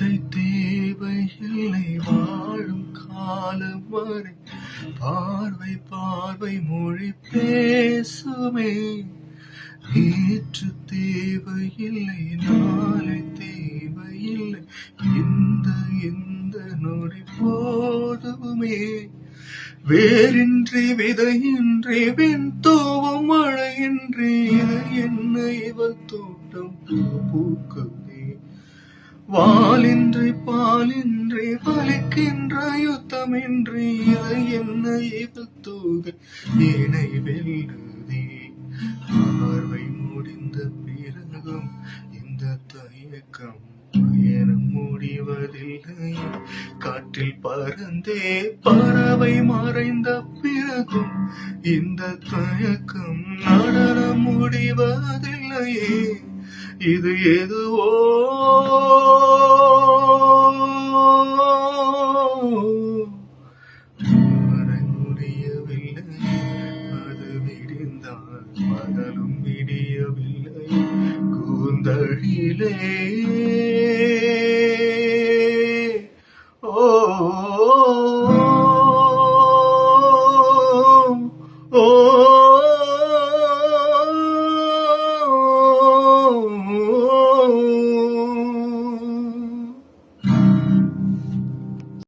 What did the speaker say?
வார்த்தை தேவையில்லை வாழும் காலம் வரை பார்வை பார்வை மொழி பேசுமே. நேற்று தேவையில்லை நாளை தேவையில்லை இந்த இந்த நொடி போதுமே. வேரின்றி விதையின்றி வெண்தோவும் மழையின்றி இது என்ன இவள் தோட்டம் பூக்குதே. வாளின்றி பாலின்றி வலிக்கின்ற யுத்தமின்றி இது என்ன இவள் தூகை ஏனை வெல்லுதே. பார்வை முடிந்த பிறகும் இந்த தயக்கம் பயணம் முடிவதில்லை. காற்றில் பறந்தே பறவை மறைந்த பிறகும் இந்த தயக்கம் நடனம் முடிவதில்லையே. இது எதுவோ முடியவில்லை. அது விடிந்தால் பகலும் விடியவில்லை. கூந்தழிலே